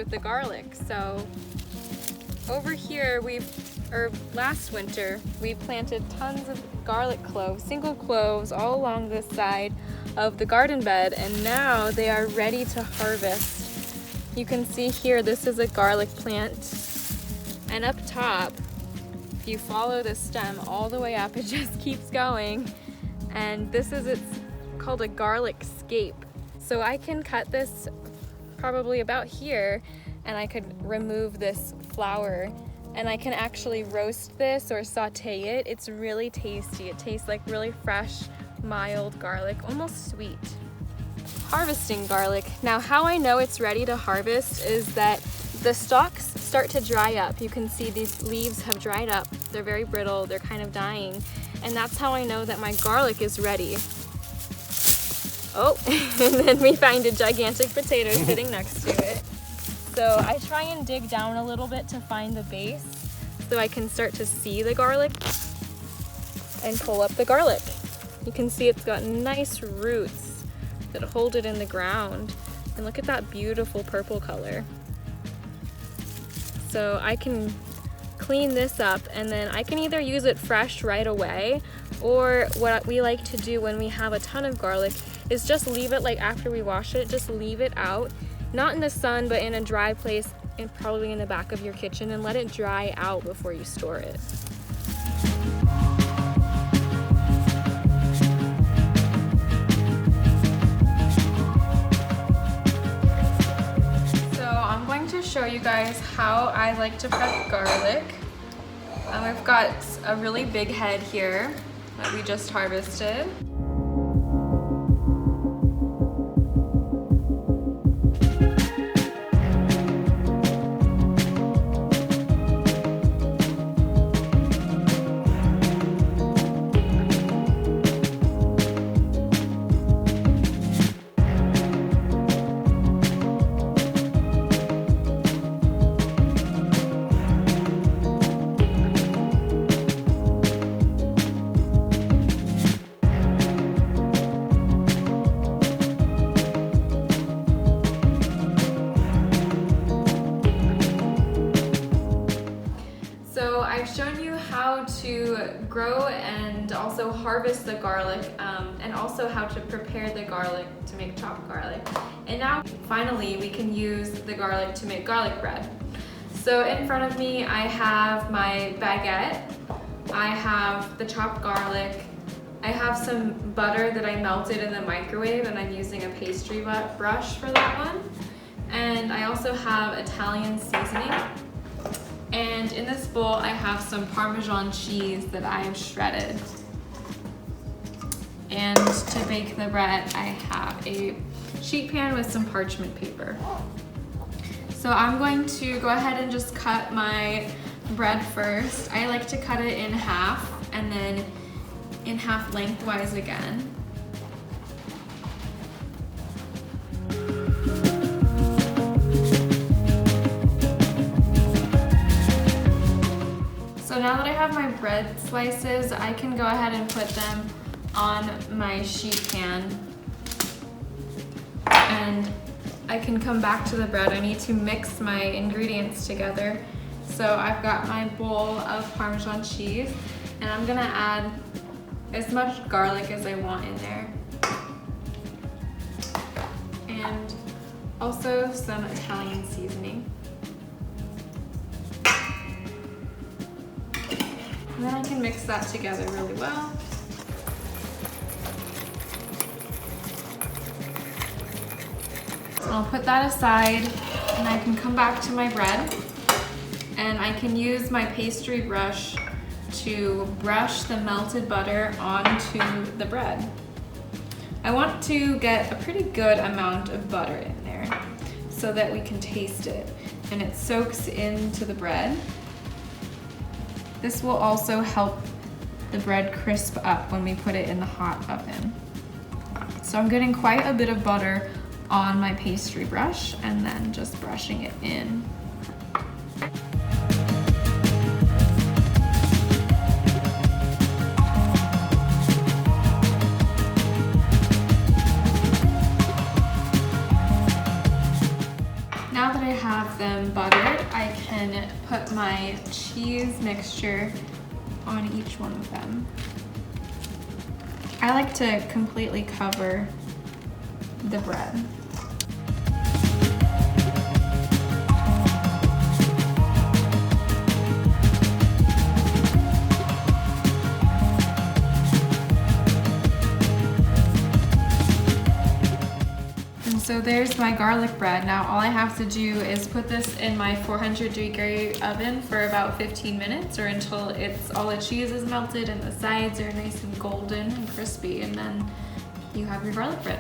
with the garlic. So over here, last winter, we planted tons of garlic cloves, single cloves, all along this side of the garden bed, and now they are ready to harvest. You can see here, this is a garlic plant, and up top, if you follow the stem all the way up, it just keeps going, and it's called a garlic scape. So I can cut this probably about here, and I could remove this flower, and I can actually roast this or saute it. It's really tasty. It tastes like really fresh, mild garlic, almost sweet. Harvesting garlic. Now, how I know it's ready to harvest is that the stalks start to dry up. You can see these leaves have dried up. They're very brittle, they're kind of dying. And that's how I know that my garlic is ready. Oh, and then we find a gigantic potato sitting next to it. So I try and dig down a little bit to find the base so I can start to see the garlic and pull up the garlic. You can see it's got nice roots that hold it in the ground. And look at that beautiful purple color. So I can clean this up, and then I can either use it fresh right away, or what we like to do when we have a ton of garlic is just leave it, like after we wash it, just leave it out, not in the sun, but in a dry place, and probably in the back of your kitchen, and let it dry out before you store it. So I'm going to show you guys how I like to prep garlic. I've got a really big head here that we just harvested. I've shown you how to grow and also harvest the garlic, and also how to prepare the garlic to make chopped garlic. And now finally we can use the garlic to make garlic bread. So in front of me I have my baguette, I have the chopped garlic, I have some butter that I melted in the microwave and I'm using a pastry brush for that one. And I also have Italian seasoning. And in this bowl, I have some Parmesan cheese that I have shredded. And to bake the bread, I have a sheet pan with some parchment paper. So I'm going to go ahead and just cut my bread first. I like to cut it in half and then in half lengthwise again. So now that I have my bread slices, I can go ahead and put them on my sheet pan. And I can come back to the bread. I need to mix my ingredients together. So I've got my bowl of Parmesan cheese, and I'm gonna add as much garlic as I want in there. And also some Italian seasoning. And then I can mix that together really well. So I'll put that aside, and I can come back to my bread, and I can use my pastry brush to brush the melted butter onto the bread. I want to get a pretty good amount of butter in there so that we can taste it and it soaks into the bread. This will also help the bread crisp up when we put it in the hot oven. So I'm getting quite a bit of butter on my pastry brush and then just brushing it in. Now that I have them buttered, I can put my cheese mixture on each one of them. I like to completely cover the bread. So there's my garlic bread. Now all I have to do is put this in my 400-degree oven for about 15 minutes or until all the cheese is melted and the sides are nice and golden and crispy, and then you have your garlic bread.